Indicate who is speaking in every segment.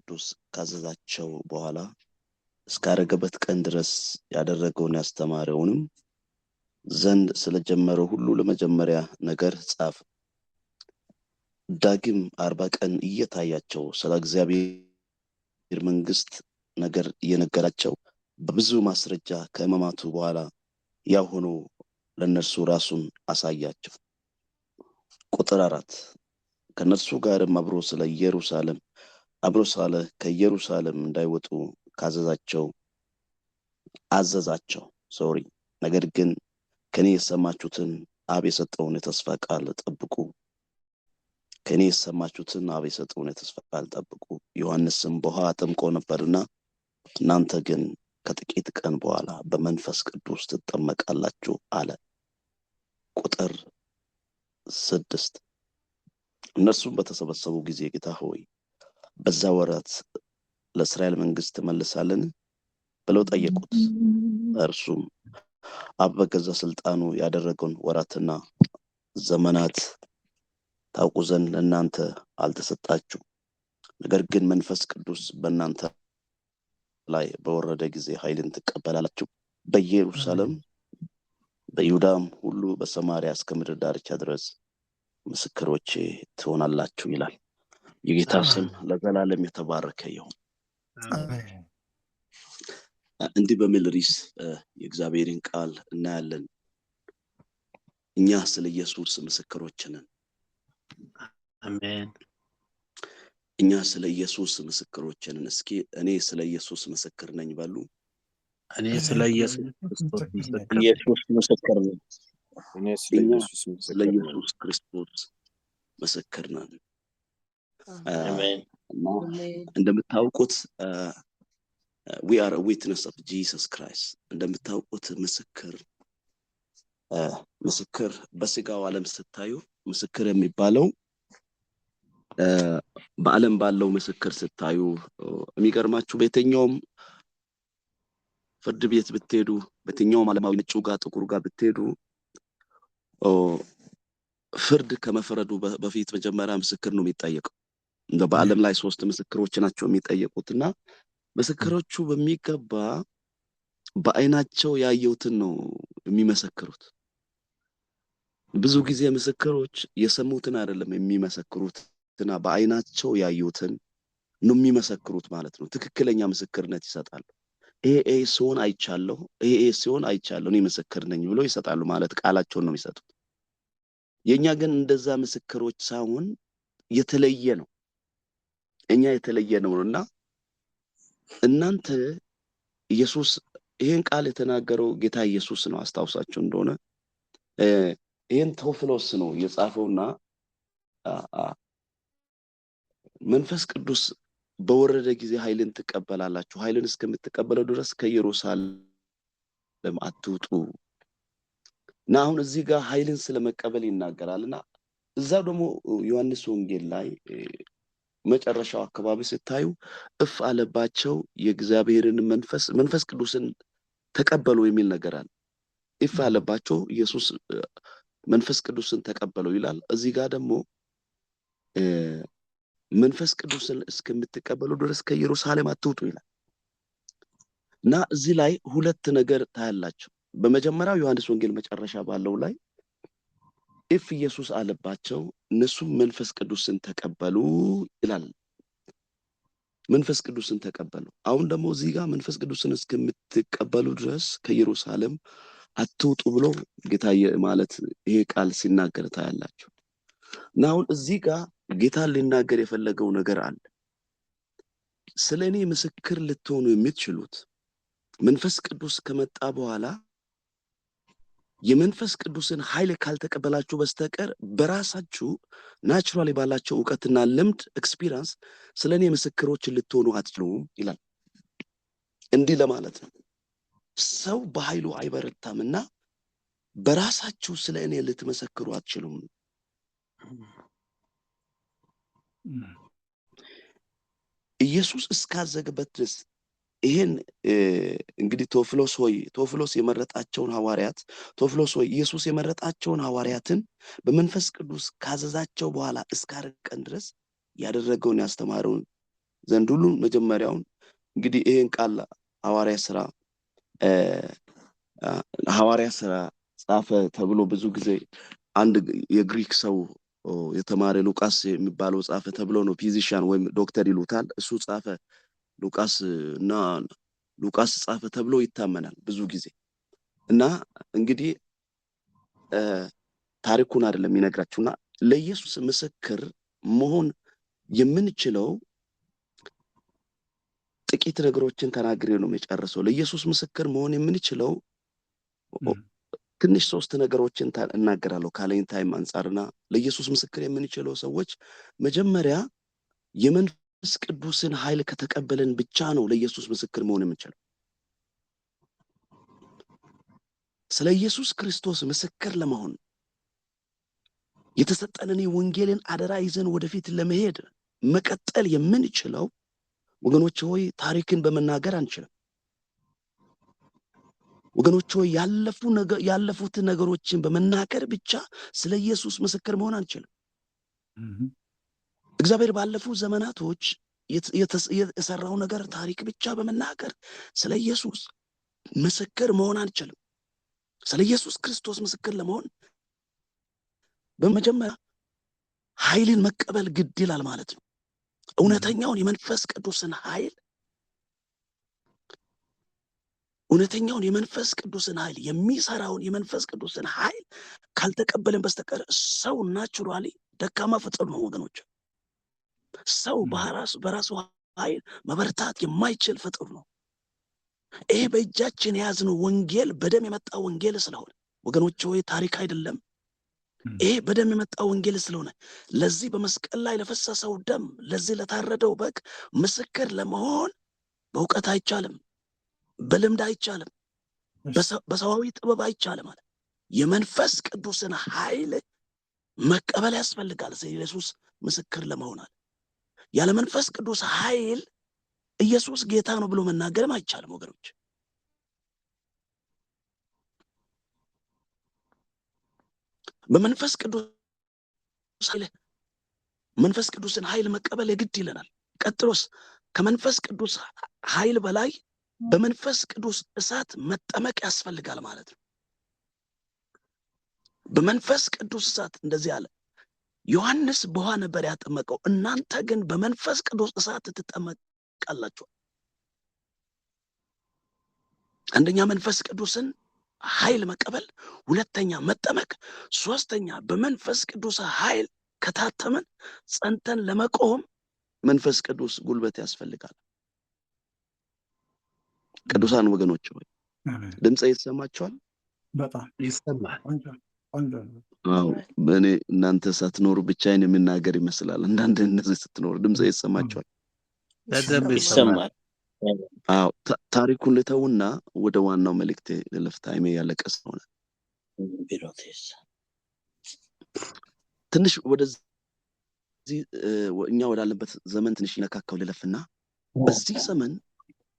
Speaker 1: ቅዱስ ካዘዛቸው በኋላ እስካረገበት ቀን ድረስ ያደረገውን ያስተማረውንም ዘንድ ስለጀመረው ሁሉ ለመጀመሪያ ነገር ጻፈ። ዳግም 40 ቀን እየታያቸው ስለ እግዚአብሔር መንግስት ነገር እየነገራቸው በብዙ ማስረጃ ከሕማማቱ በኋላ ያው ሆኖ ለነርሱ ራሱን አሳያቸው። ቁጥር 4 ከነርሱ ጋርም አብሮ ሳለ ከኢየሩሳሌም እንዳይወጡ አዘዛቸው። ነገር ግን ከኔ የሰማችሁትን አብ የሰጠውን የተስፋ ቃል ጠብቁ። ዮሐንስም በውኃ አጥምቆ ነበርና እናንተ ግን ከጥቂት ቀን በኋላ በመንፈስ ቅዱስ ትጠመቃላችሁ አለ። ቁጥር 6 እነርሱም በተሰበሰቡ ጊዜ ጌታ ሆይ በዛ ወራት ለእስራኤል መንግስት ትመልሳለን ብለው ጠየቁት። እርሱም አብ በገዛ ስልጣኑ ያደረገውን ወራትና ዘመናት ታውቁ ዘንድ ለእናንተ አልተሰጣችሁ፣ ነገር ግን መንፈስ ቅዱስ በእናንተ ላይ በወረደ ጊዜ ኃይልን ትቀበላላችሁ፣ በኢየሩሳሌም በይሁዳም ሁሉ በሰማርያ እስከ ምድር ዳርቻ ድረስ ምስክሮቼ ትሆናላችሁ ይላል። የጌታ ስም ለዘላለም የተባረከ ይሁን። እንዲህ በሚል ርዕስ የእግዚአብሔርን ቃል እናያለን። እኛ ስለ ኢየሱስ ምስክሮች ነን።
Speaker 2: አሜን።
Speaker 1: እኛ ስለ ኢየሱስ ምስክሮች ነን። እስኪ እኔ ስለ ኢየሱስ ምስክር ነኝ በሉ።
Speaker 2: እኔ ስለ ኢየሱስ ክርስቶስ
Speaker 1: ምስክር ነኝ።
Speaker 3: እኔ ስለ ኢየሱስ
Speaker 1: ክርስቶስ ምስክር ነን።
Speaker 2: አሜን።
Speaker 1: እንደምታውቁት we are a witness of Jesus Christ። እንደምታውቁት ምስክር በስጋው ዓለም ስታዩ ምስክር የሚባለው በዓለም ባለው ምስክር ስታዩ የሚገርማችሁ በየትኛውም ፍርድ ቤት ብትሄዱ፣ በየትኛውም ዓለማዊ ነጩ ጋር ጥቁሩ ጋር ብትሄዱ ፍርድ ከመፈረዱ በፊት መጀመሪያ ምስክር ነው የሚጠየቀው። በዓለም ላይ 3 ምስክሮች ናቸው የሚጠየቁትና ምስክሮቹ በሚገባ በአይናቸው ያየውትን ነው የሚመሰክሩት። ብዙ ጊዜ ምስክሮች የሰሙትን አይደለም የሚመሰክሩትና በአይናቸው ያዩትን ነው የሚመሰክሩት ማለት ነው። ትክክለኛ ምስክርነት ይሰጣሉ። ይሄ ሲሆን አይቻለሁ እኔ ምስክር ነኝ ብሎ ይሰጣሉ ማለት ቃላቸውን ነው የሚሰጡት። የኛ ግን እንደዛ ምስክሮች ሳይሆን የተለየ ነው። እኛ የተለየ ነውና እናንተ ኢየሱስ ይሄን ቃል የተናገረው ጌታ ኢየሱስ ነው። አስታውሳችሁ እንደሆነ ይሄን ቴዎፍሎስ ነው የጻፈውና መንፈስ ቅዱስ በወረደ ጊዜ ኃይልን ትቀበላላችሁ፣ ኃይልን እስከምትቀበለው ድረስ ከኢየሩሳሌም አትውጡ እና አሁን እዚህ ጋር ኃይልን ስለመቀበል ይናገራልና እዛው ደግሞ ዮሐንስ ወንጌል ላይ መጨረሻው አካባቢ ስታዩ እፍ አለባቸው የእግዚአብሔርን መንፈስ ቅዱስን ተቀበሉ የሚል ነገር አለ። እፍ አለባቸው ኢየሱስ መንፈስ ቅዱስን ተቀበሉ ይላል። እዚህ ጋር ደግሞ መንፈስ ቅዱስን እስከምትቀበሉ ድረስ ከኢየሩሳሌም አትውጡ ይላል እና እዚህ ላይ 2 ነገር ታያላችሁ። በመጀመሪያው ዮሐንስ ወንጌል መጨረሻ ባለው ላይ እፍ ኢየሱስ አለባቸው እነሱም መንፈስ ቅዱስን ተቀበሉ ይላል። መንፈስ ቅዱስን ተቀበሉ። አሁን ደግሞ እዚህ ጋር መንፈስ ቅዱስን እስከምትቀበሉ ድረስ ከኢየሩሳሌም አትውጡ ብሎ ጌታ ማለት ይሄ ቃል ሲናገር ታያላችሁ እና አሁን እዚህ ጋር ጌታ ሊናገር የፈለገው ነገር አለ። ስለኔ ምስክር ልትሆኑ የምትችሉት መንፈስ ቅዱስ ከመጣ በኋላ የመንፈስ ቅዱስን ኃይል ካልተቀበላችሁ በስተቀር በራሳችሁ ናቹራሊ ባላችሁ ዕውቀትና ልምድ ኤክስፒሪየንስ ስለኔ ምስክሮች ልትሆኑ አትችሉም ይላል። እንዲህ ለማለት ነው ሰው በኃይሉ አይበረታምና በራሳችሁ ስለኔ ልትመሰክሩ አትችሉም። ኢየሱስ እስካዘገበት ድረስ ይሄን እንግዲህ ቴዎፍሎስ የመረጣቸውን ሐዋርያት ኢየሱስ የመረጣቸውን ሐዋርያትን በመንፈስ ቅዱስ ካዘዛቸው በኋላ እስከ 40 ቀን ድረስ ያደረገውን ያስተማረውን ዘንድ ሁሉ መጀመሪያውን እንግዲህ ይሄን ቃል ሐዋርያ ሥራ ጻፈ ተብሎ ብዙ ጊዜ አንድ የግሪክ ሰው የተማረ ሉቃስ የሚባለው ጻፈ ተብሎ ነው ፊዚሻን ወይም ዶክተር ይሉታል እሱ ጻፈ ሉቃስ ጻፈ ተብሎ ይታመናል ብዙ ጊዜ እና እንግዲህ ታሪኩን አይደለም የሚነግራችሁና ለኢየሱስ ምስክር መሆን የምንችለው ጥቂት ነገሮችን ተናግሬ ነው የጨረሰው። ለኢየሱስ ምስክር መሆን የምንችለው ትንሽ 3 ነገሮችን እናገራለሁ ካለኝ ታይም አንፃርና ለኢየሱስ ምስክር የምንችለው ሰዎች መጀመሪያ የመንፈስ ቅዱስን ኃይል ከተቀበልን ብቻ ነው ለኢየሱስ ምስክር መሆን የምንችለው። ስለ ኢየሱስ ክርስቶስ ምስክር ለመሆን የተሰጠንን ወንጌልን አደራ ይዘን ወደፊት ለመሄድ መቀጠል የምንችለው ወገኖች ሆይ ታሪክን በመናገር አንችልም። ወገኖች ሆይ ያለፉት ነገሮችን በመናገር ብቻ ስለ ኢየሱስ ምስክር መሆን አንችልም። እግዚአብሔር ባለፉት ዘመናቶች የሰራው ነገር ታሪክ ብቻ በመናገር ስለ ኢየሱስ ምስክር መሆን አንችልም። ስለ ኢየሱስ ክርስቶስ ምስክር ለመሆን በመጀመሪያ ኃይልን መቀበል ግድ ይላል ማለት ነው። እውነተኛውን የመንፈስ ቅዱስን ኃይል የሚሰራውን የመንፈስ ቅዱስን ኃይል ካልተቀበልን በስተቀር ሰው ናቹራሊ ደካማ ፍጡር ነው ወገኖች። ሰው በራሱ ኃይል መበርታት የማይችል ፍጡር ነው። ይሄ በእጃችን የያዝነው ወንጌል በደም የመጣ ወንጌል ስለሆነ ወገኖች ሆይ ታሪክ አይደለም። ይሄ በደም የመጣ ወንጌል ስለሆነ ለዚህ በመስቀል ላይ ለፈሰሰው ደም ለዚህ ለታረደው በግ ምስክር ለመሆን በእውቀት አይቻልም፣ በልምድ አይቻልም፣ በሰዋዊ ጥበብ አይቻልም ማለት የመንፈስ ቅዱስን ኃይል መቀበል ያስፈልጋል። ስለ ኢየሱስ ምስክር ለመሆን ያለ መንፈስ ቅዱስ ኃይል ኢየሱስ ጌታ ነው ብሎ መናገርም አይቻልም ወገኖች። በመንፈስ ቅዱስን ኃይል መቀበል የግድ ይለናል። ቀጥሎስ ከመንፈስ ቅዱስ ኃይል በላይ በመንፈስ ቅዱስ እሳት መጠመቅ ያስፈልጋል ማለት ነው። በመንፈስ ቅዱስ እሳት እንደዚህ አለ፣ ዮሐንስ በውሃ ነበር ያጠመቀው፣ እናንተ ግን በመንፈስ ቅዱስ እሳት ትጠመቃላችሁ። አንደኛ መንፈስ ቅዱስን ኃይል መቀበል፣ ሁለተኛ መጠመቅ፣ ሶስተኛ በመንፈስ ቅዱስ ኃይል ከታተመን ጸንተን ለመቆም መንፈስ ቅዱስ ጉልበት ያስፈልጋል። ቅዱሳን ወገኖች ሆይ ድምጼ ይሰማችኋል?
Speaker 2: በጣም ይሰማል።
Speaker 1: አዎ በእኔ እናንተ ሳትኖሩ ብቻዬን የምናገር ይመስላል። አንዳንድ እነዚህ ስትኖሩ ድምጼ ይሰማችኋል?
Speaker 2: በደንብ ይሰማል።
Speaker 1: አዎ ታሪኩን ልተውና ወደ ዋናው መልእክቴ ልለፍ። ታይሜ ያለቀ ስለሆነ ትንሽ ወደዚህ እኛ ወዳለበት ዘመን ትንሽ ይነካካው ልለፍና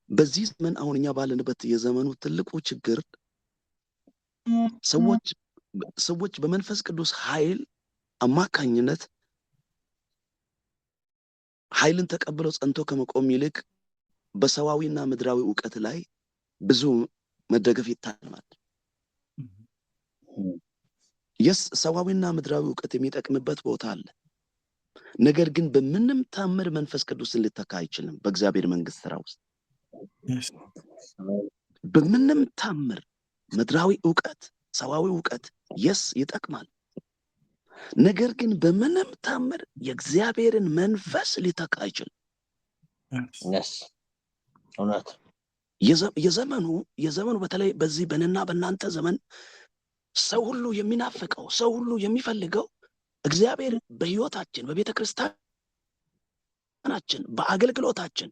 Speaker 1: በዚህ ዘመን አሁን እኛ ባለንበት የዘመኑ ትልቁ ችግር ሰዎች በመንፈስ ቅዱስ ኃይል አማካኝነት ኃይልን ተቀብለው ጸንቶ ከመቆም ይልቅ በሰዋዊና ምድራዊ ዕውቀት ላይ ብዙ መደገፍ ይታያል። ሰዋዊና ምድራዊ ዕውቀት የሚጠቅምበት ቦታ አለ። ነገር ግን በምንም ታምር መንፈስ ቅዱስን ሊተካ አይችልም። በእግዚአብሔር መንግስት ስራ ውስጥ በምንም ታምር ምድራዊ ዕውቀት፣ ሰዋዊ ዕውቀት ይጠቅማል። ነገር ግን በምንም ታምር የእግዚአብሔርን መንፈስ ሊተካ አይችልም። የዘመኑ በተለይ በዚህ በእኔና በእናንተ ዘመን ሰው ሁሉ የሚናፍቀው፣ ሰው ሁሉ የሚፈልገው እግዚአብሔር በህይወታችን፣ በቤተ ክርስቲያናችን፣ በአገልግሎታችን፣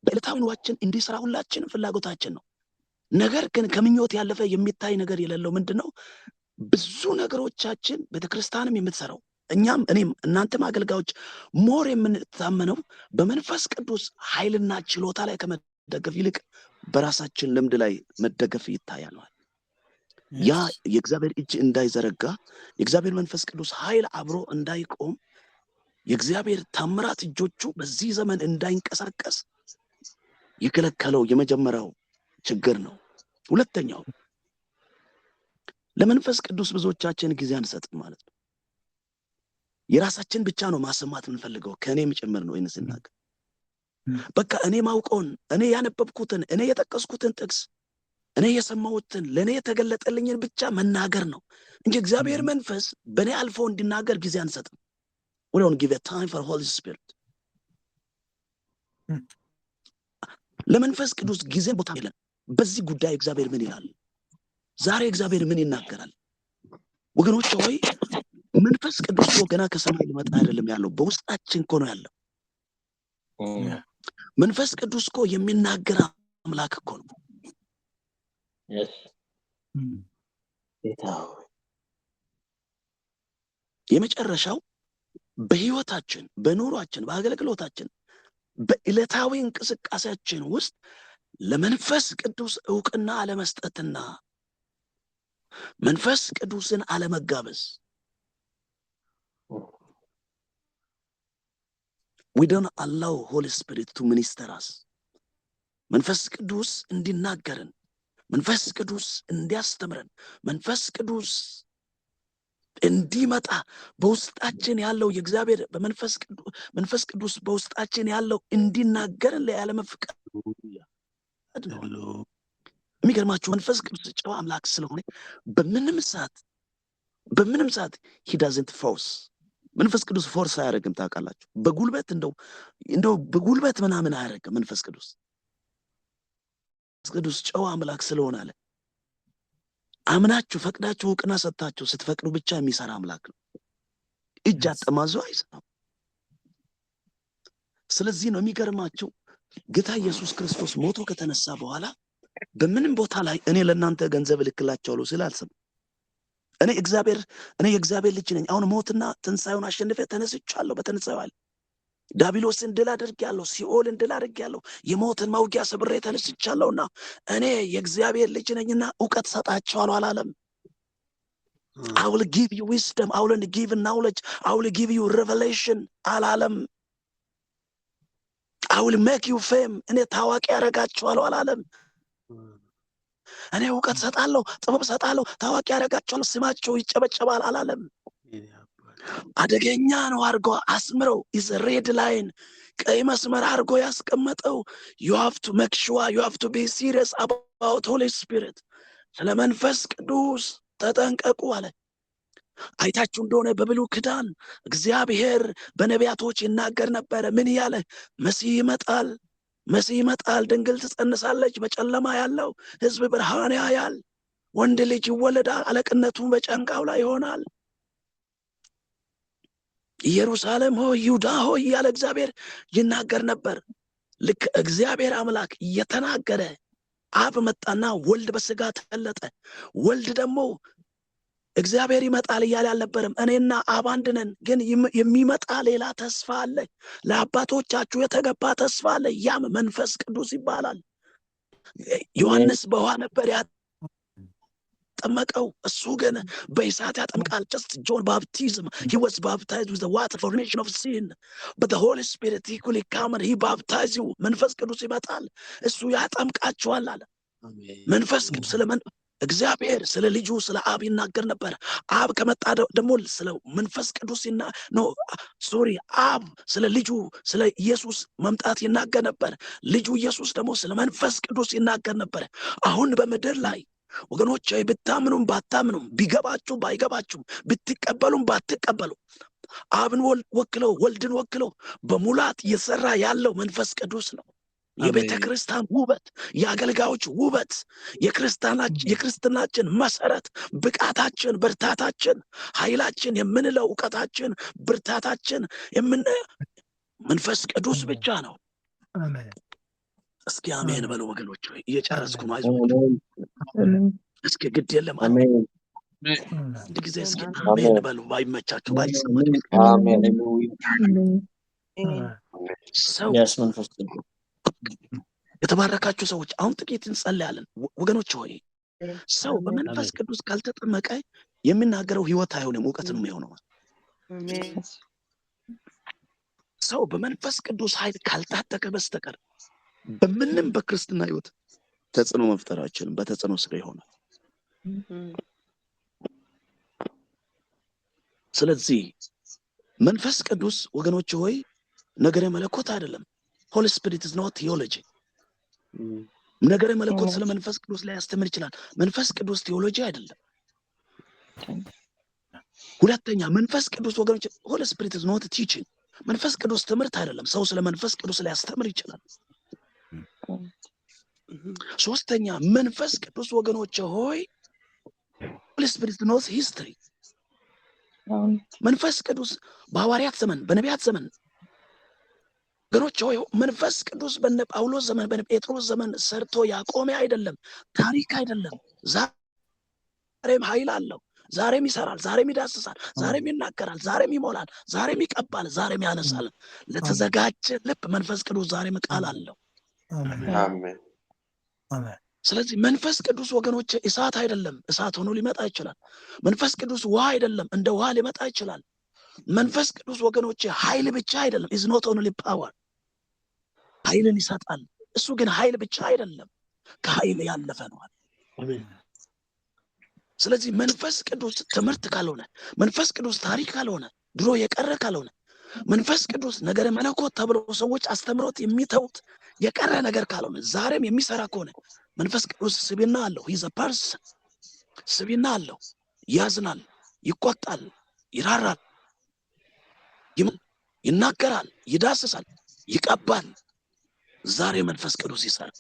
Speaker 1: በዕለታዊ ኑሯችን እንዲሰራ ሁላችንም ፍላጎታችን ነው። ነገር ግን ከምኞት ያለፈ የሚታይ ነገር የሌለው ምንድነው? ብዙ ነገሮቻችን ቤተክርስቲያንም የምትሰራው እኔም እናንተም አገልጋዮች ሞር የምንታመነው በመንፈስ ቅዱስ ኃይልና ችሎታ ላይ ከመደገፍ ይልቅ በራሳችን ልምድ ላይ መደገፍ ይታያል። ያ የእግዚአብሔር እጅ እንዳይዘረጋ፣ የእግዚአብሔር መንፈስ ቅዱስ ኃይል አብሮ እንዳይቆም የእግዚአብሔር ታምራት እጆቹ በዚህ ዘመን እንዳይንቀሳቀስ የከለከለው የመጀመሪያው ችግር ነው። ሁለተኛው ለመንፈስ ቅዱስ ብዙዎቻችን ጊዜ አንሰጥም ማለት ነው። የራሳችን ብቻ ነው ማሰማት የምንፈልገው፣ ከእኔም ጭምር ነው። ይህን ስናገር በቃ እኔ ማውቀውን፣ እኔ ያነበብኩትን፣ እኔ የጠቀስኩትን ጥቅስ፣ እኔ የሰማሁትን፣ ለእኔ የተገለጠልኝን ብቻ መናገር ነው እንጂ እግዚአብሔር መንፈስ በእኔ አልፎ እንዲናገር ጊዜ አንሰጥም። We don't give a time for Holy Spirit. ለመንፈስ ቅዱስ ጊዜ ቦታ የለም። በዚህ ጉዳይ እግዚአብሔር ምን ይላል? ዛሬ እግዚአብሔር ምን ይናገራል? ወገኖች ሆይ መንፈስ ቅዱስ ገና ከሰማይ ሊመጣ አይደለም ያለው፣ በውስጣችን እኮ ነው ያለው። መንፈስ ቅዱስ እኮ የሚናገር አምላክ እኮ ነው። የመጨረሻው በህይወታችን፣ በኑሯችን፣ በአገልግሎታችን፣ በዕለታዊ እንቅስቃሴያችን ውስጥ ለመንፈስ ቅዱስ ዕውቅና አለመስጠትና መንፈስ ቅዱስን አለመጋበዝ። We don't allow Holy Spirit to minister us. መንፈስ ቅዱስ እንዲናገረን፣ መንፈስ ቅዱስ እንዲያስተምረን፣ መንፈስ ቅዱስ እንዲመጣ በውስጣችን ያለው የእግዚአብሔር መንፈስ ቅዱስ በውስጣችን ያለው እንዲናገረን ያለመፍቀድ ነው። የሚገርማችሁ መንፈስ ቅዱስ ጨዋ አምላክ ስለሆነ በምንም ሰዓት he doesn't force። መንፈስ ቅዱስ ፎርስ አያደርግም። ታውቃላችሁ፣ በጉልበት እንደው በጉልበት ምናምን አያደርግም። መንፈስ ቅዱስ ጨዋ አምላክ ስለሆነ አለ አምናችሁ ፈቅዳችሁ ዕውቅና ሰጥታችሁ ስትፈቅዱ ብቻ የሚሰራ አምላክ ነው። እጅ አጠማዞ አይሰራም። ስለዚህ ነው የሚገርማችሁ ጌታ ኢየሱስ ክርስቶስ ሞቶ ከተነሳ በኋላ በምንም ቦታ ላይ እኔ ለእናንተ ገንዘብ እልክላችኋለሁ ሲል አልሰማም። እኔ የእግዚአብሔር ልጅ ነኝ፣ አሁን ሞትና ትንሣኤውን አሸንፌ ተነስቻለሁ፣ በትንሣኤው አለ ዲያብሎስን ድል አድርጌያለሁ፣ ሲኦልን ድል አድርጌያለሁ፣ የሞትን መውጊያ ሰብሬ ተነስቻለሁና እኔ የእግዚአብሔር ልጅ ነኝና ዕውቀት ሰጣችኋለሁ አላለም። I will give you wisdom, I will give you knowledge, I will give you revelation አላለም። I will make you fame፣ እኔ ታዋቂ ያደርጋችኋለሁ አላለም። እኔ ዕውቀት ሰጣለሁ፣ ጥበብ ሰጣለሁ፣ ታዋቂ ያደርጋችኋለሁ፣ ስማቸው ይጨበጨባል አላለም። አደገኛ ነው አድርጎ አስምረው is a red line፣ ቀይ መስመር አድርጎ ያስቀመጠው you have to make sure, you have to be serious about Holy Spirit። ስለ መንፈስ ቅዱስ ተጠንቀቁ አለ። አይታችሁ እንደሆነ በብሉይ ኪዳን እግዚአብሔር በነቢያቶች ይናገር ነበረ። ምን ያለ? መሲህ ይመጣል፣ ድንግል ትጸንሳለች፣ በጨለማ ያለው ሕዝብ ብርሃን ያያል፣ ወንድ ልጅ ይወለዳል፣ አለቅነቱ በጫንቃው ላይ ይሆናል። ኢየሩሳሌም ሆይ ይሁዳ ሆይ ያለ እግዚአብሔር ይናገር ነበር። ልክ እግዚአብሔር አምላክ እየተናገረ አብ መጣና ወልድ በስጋ ተገለጠ። ወልድ ደግሞ እግዚአብሔር ይመጣል እያለ አልነበረም። እኔና አብ አንድ ነን፣ ግን የሚመጣ ሌላ ተስፋ አለ፣ ለአባቶቻችሁ የተገባ ተስፋ አለ፣ ያም መንፈስ ቅዱስ ይባላል። ዮሐንስ በውሃ ነበር ያጠመቀው፣ እሱ ግን በእሳት ያጠምቃል። just John baptism, he was baptized with the water for remission of sin, but the Holy Spirit he will come and he baptize you። መንፈስ ቅዱስ ይመጣል፣ እሱ ያጠምቃችኋል አለ። መንፈስ ቅዱስ እግዚአብሔር ስለ ልጁ ስለ አብ ይናገር ነበር። አብ ከመጣ ደግሞ ስለ መንፈስ ቅዱስ አብ ስለ ልጁ ስለ ኢየሱስ መምጣት ይናገር ነበር። ልጁ ኢየሱስ ደግሞ ስለ መንፈስ ቅዱስ ይናገር ነበር። አሁን በምድር ላይ ወገኖች ብታምኑም ባታምኑም፣ ቢገባችሁ ባይገባችሁም፣ ብትቀበሉም ባትቀበሉ አብን ወክለው ወልድን ወክለው በሙላት እየሰራ ያለው መንፈስ ቅዱስ ነው። የቤተ ክርስቲያን ውበት፣ የአገልጋዮች ውበት፣ የክርስትናችን መሰረት፣ ብቃታችን፣ ብርታታችን፣ ኃይላችን የምንለው ዕውቀታችን፣ ብርታታችን መንፈስ ቅዱስ ብቻ ነው። እስኪ አሜን በሉ ወገኖች። እየጨረስኩ ነው፣ አይዟችሁ። እስኪ ግድ የለም አንድ ጊዜ እስኪ አሜን በሉ። ባይመቻችሁ ባይሰማችሁ ሰው የተባረካችሁ ሰዎች አሁን ጥቂት እንጸልያለን ወገኖች ሆይ። ሰው በመንፈስ ቅዱስ ካልተጠመቀ የሚናገረው ህይወት አይሆንም፣ ዕውቀት ነው የሚሆነው። ሰው በመንፈስ ቅዱስ ኃይል ካልታጠቀ በስተቀር በምንም በክርስትና ህይወት ተጽዕኖ መፍጠር አይችልም። በተጽዕኖ ስር ይሆናል። ስለዚህ መንፈስ ቅዱስ ወገኖች ሆይ ነገረ መለኮት አይደለም። Holy Spirit is not theology። ነገረ መለኮት ስለ መንፈስ ቅዱስ ላይ ያስተምር ይችላል። መንፈስ ቅዱስ ቴዎሎጂ አይደለም። ሁለተኛ መንፈስ ቅዱስ ወገኖች Holy Spirit is not teaching። መንፈስ ቅዱስ ትምህርት አይደለም። ሰው ስለ መንፈስ ቅዱስ ላይ ያስተምር ይችላል። ሶስተኛ መንፈስ ቅዱስ ወገኖች ሆይ Holy Spirit is not history። መንፈስ ቅዱስ በሐዋርያት ዘመን በነቢያት ዘመን ወገኖች ሆይ መንፈስ ቅዱስ በነ ጳውሎስ ዘመን በነ ጴጥሮስ ዘመን ሰርቶ ያቆመ አይደለም። ታሪክ አይደለም። ዛሬም ኃይል አለው። ዛሬም ይሰራል። ዛሬም ይዳስሳል። ዛሬም ይናገራል። ዛሬም ይሞላል። ዛሬም ይቀባል። ዛሬም ያነሳል። ለተዘጋጀ ልብ መንፈስ ቅዱስ ዛሬም ቃል አለው።
Speaker 3: አሜን።
Speaker 1: ስለዚህ መንፈስ ቅዱስ ወገኖች እሳት አይደለም። እሳት ሆኖ ሊመጣ ይችላል። መንፈስ ቅዱስ ውሃ አይደለም። እንደ ውሃ ሊመጣ ይችላል። መንፈስ ቅዱስ ወገኖች ኃይል ብቻ አይደለም። is not only power። ኃይልን ይሰጣል። እሱ ግን ኃይል ብቻ አይደለም፣ ከኃይል ያለፈ ነው። ስለዚህ መንፈስ ቅዱስ ትምህርት ካልሆነ፣ መንፈስ ቅዱስ ታሪክ ካልሆነ፣ ድሮ የቀረ ካልሆነ፣ መንፈስ ቅዱስ ነገረ መለኮት ተብሎ ሰዎች አስተምሮት የሚተውት የቀረ ነገር ካልሆነ፣ ዛሬም የሚሰራ ከሆነ መንፈስ ቅዱስ ስብዕና አለው። he's a person። ስብዕና አለው። ያዝናል፣ ይቆጣል፣ ይራራል፣ ይናገራል፣ ይዳስሳል፣ ይቀባል። ዛሬ መንፈስ ቅዱስ ይሰራል።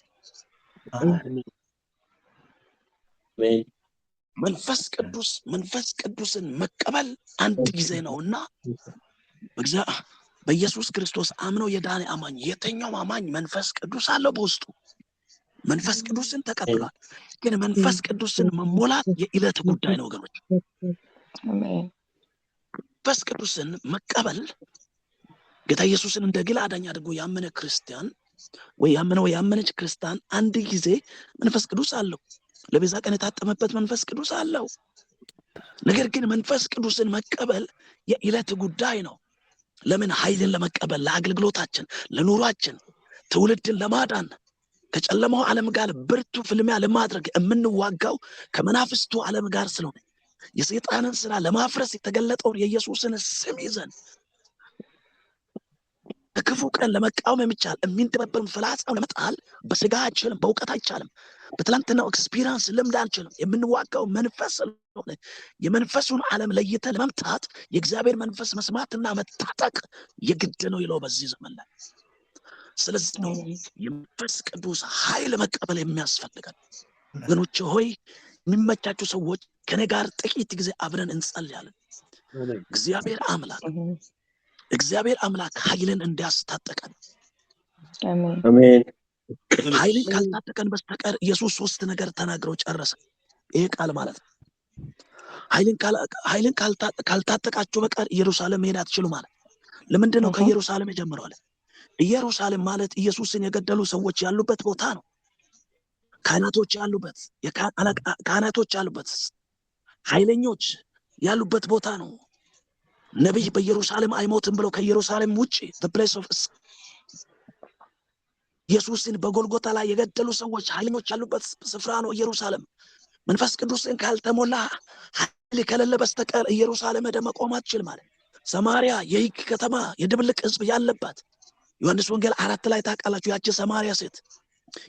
Speaker 1: መንፈስ ቅዱስን መቀበል አንድ ጊዜ ነውና በኢየሱስ ክርስቶስ አምኖ የዳነ አማኝ የተኛው አማኝ መንፈስ ቅዱስ አለው በውስጡ። መንፈስ ቅዱስን ተቀብሏል። ግን መንፈስ ቅዱስን መሞላት የዕለት ጉዳይ ነው ወገኖች። መንፈስ ቅዱስን መቀበል ጌታ ኢየሱስን እንደ ግል አዳኝ አድርጎ ያመነ ክርስቲያን ወይ ያመነች ክርስቲያን አንድ ጊዜ መንፈስ ቅዱስ አለው። ለቤዛ ቀን የታጠመበት መንፈስ ቅዱስ አለው። ነገር ግን መንፈስ ቅዱስን መቀበል የዕለት ጉዳይ ነው። ለምን? ኃይልን ለመቀበል ለአገልግሎታችን፣ ለኑሯችን፣ ትውልድን ለማዳን ከጨለማው ዓለም ጋር ብርቱ ፍልሚያ ለማድረግ የምንዋጋው ከመናፍስቱ ዓለም ጋር ስለሆነ የሰይጣንን ስራ ለማፍረስ የተገለጠውን የኢየሱስን ስም ይዘን ክፉ ቀን ለመቃወም የሚቻል የሚንተባበሩ ፍላጻው ለመጣል በስጋ አይቻልም፣ በእውቀት አይቻልም፣ በትላንትናው ኤክስፒሪየንስ ልምድ አንችልም። የምንዋጋው መንፈስ ስለሆነ የመንፈሱን ዓለም ለይተን ለመምታት የእግዚአብሔር መንፈስ መስማትና መታጠቅ የግድ ነው ይለው በዚህ ዘመን ላይ። ስለዚህ ነው የመንፈስ ቅዱስ ኃይል መቀበል የሚያስፈልጋል። ወገኖች ሆይ የሚመቻቹ ሰዎች ከኔ ጋር ጥቂት ጊዜ አብረን እንጸልያለን። እግዚአብሔር አምላክ ኃይልን እንዲያስታጠቀን።
Speaker 2: አሜን።
Speaker 1: ኃይልን ካልታጠቀን በስተቀር ኢየሱስ 3 ነገር ተናግሮ ጨረሰ። ይሄ ቃል ማለት ነው። ኃይልን ካልታጠቃችሁ በቀር ኢየሩሳሌም መሄድ አትችሉም ማለት። ለምንድን ነው ከኢየሩሳሌም የጀመረው አለ? ኢየሩሳሌም ማለት ኢየሱስን የገደሉ ሰዎች ያሉበት ቦታ ነው። ካህናቶች ያሉበት፣ ኃይለኞች ያሉበት ቦታ ነው። ነቢይ በኢየሩሳሌም አይሞትም ብለው ከኢየሩሳሌም ውጪ the place of ኢየሱስን በጎልጎታ ላይ የገደሉ ሰዎች ኃይለኞች ያሉበት ስፍራ ነው ኢየሩሳሌም። መንፈስ ቅዱስን ካልተሞላ ኃይል ከሌለ በስተቀር ኢየሩሳሌም መቆም አትችልም ማለት። ሰማርያ የሕግ ከተማ የድብልቅ ሕዝብ ያለባት ዮሐንስ ወንጌል 4 ላይ ታውቃላችሁ። ያቺ ሰማርያ ሴት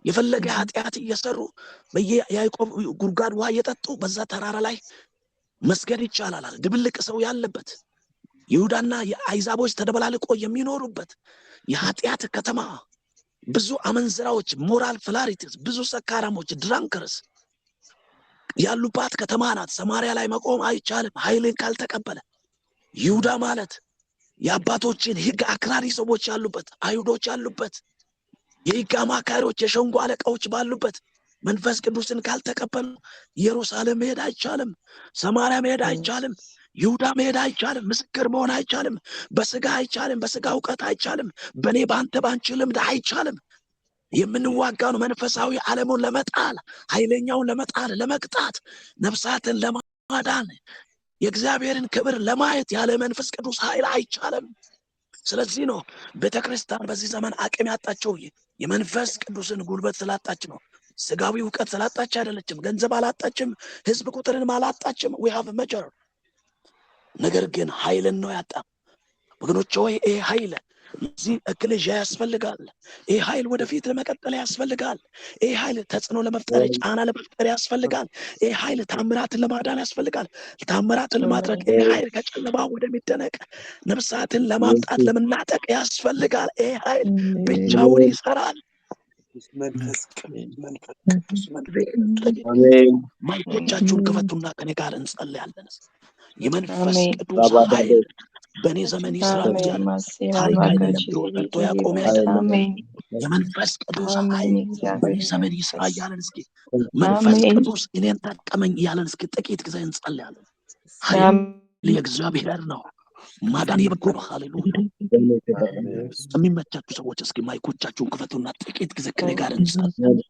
Speaker 1: የፈለገ ኃጢአት እየሰሩ በየያዕቆብ ጉድጓድ ውሃ እየጠጡ በዛ ተራራ ላይ መስገድ ይቻላል። ድብልቅ ሰው ያለበት ይሁዳና የአይዛቦች ተደበላልቆ የሚኖሩበት የኃጢአት ከተማ፣ ብዙ አመንዝራዎች፣ ሞራል ፍላሪቲስ፣ ብዙ ሰካራሞች፣ ድራንከርስ ያሉባት ከተማ ናት። ሰማርያ ላይ መቆም አይቻልም ኃይልን ካልተቀበለ። ይሁዳ ማለት የአባቶችን ሕግ አክራሪ ሰዎች ያሉበት፣ አይሁዶች ያሉበት፣ የሕግ አማካሪዎች፣ የሸንጎ አለቃዎች ባሉበት መንፈስ ቅዱስን ካልተቀበሉ ኢየሩሳሌም መሄድ አይቻልም፣ ሰማርያ መሄድ አይቻልም፣ ይሁዳ መሄድ አይቻልም፣ ምስክር መሆን አይቻልም፣ በስጋ አይቻልም፣ በስጋ እውቀት አይቻልም፣ በኔ ባንተ ባንቺ ልምድ አይቻልም። የምንዋጋው መንፈሳዊ ዓለሙን ለመጣል፣ ኃይለኛውን ለመጣል፣ ለመቅጣት፣ ነፍሳትን ለማዳን፣ የእግዚአብሔርን ክብር ለማየት ያለ መንፈስ ቅዱስ ኃይል አይቻልም። ስለዚህ ነው ቤተክርስቲያን በዚህ ዘመን አቅም ያጣቸው የመንፈስ ቅዱስን ጉልበት ስላጣች ነው። ስጋዊ ዕውቀት ስላጣች አይደለችም። ገንዘብ አላጣችም። ህዝብ ቁጥርን አላጣችም። we have a measure። ነገር ግን ኃይልን ነው ያጣ። ወገኖች ሆይ ይሄ ኃይል ለዚህ ኤክሌዥያ ያስፈልጋል። ይሄ ኃይል ወደፊት ለመቀጠል ያስፈልጋል። ይሄ ኃይል ተጽዕኖ ለመፍጠር ጫና ለመፍጠር ያስፈልጋል። ይሄ ኃይል ታምራትን ለማዳን ያስፈልጋል። ታምራትን ለማድረግ ይሄ ኃይል ከጨለማ ወደሚደነቅ ነፍሳትን ለማምጣት ለመናጠቅ ያስፈልጋል። ይሄ ኃይል ብቻውን ይሰራል።
Speaker 3: መንፈስ
Speaker 1: ማይኮቻችሁን ክፈቱና ከኔ ጋር እንጸልያለን። የመንፈስ ቅዱስ ኃይል በእኔ ዘመን ይስራ እያለ ታሪክ አይደለም ድሮ ሰርቶ ያቆመ አይደለም። የመንፈስ ቅዱስ ኃይል በእኔ ዘመን ይስራ እያለን እስኪ መንፈስ ቅዱስ እኔን ጠቀመኝ እያለን እስኪ ጥቂት ጊዜ እንጸልያለን። ኃይል የእግዚአብሔር ነው። ማዳን የበጎ ነው። ሃሌሉያ። የሚመቻችሁ ሰዎች እስኪ ማይኮቻችሁን ክፈቱና ጥቂት ጊዜ ከኔ ጋር እንጸልያለን።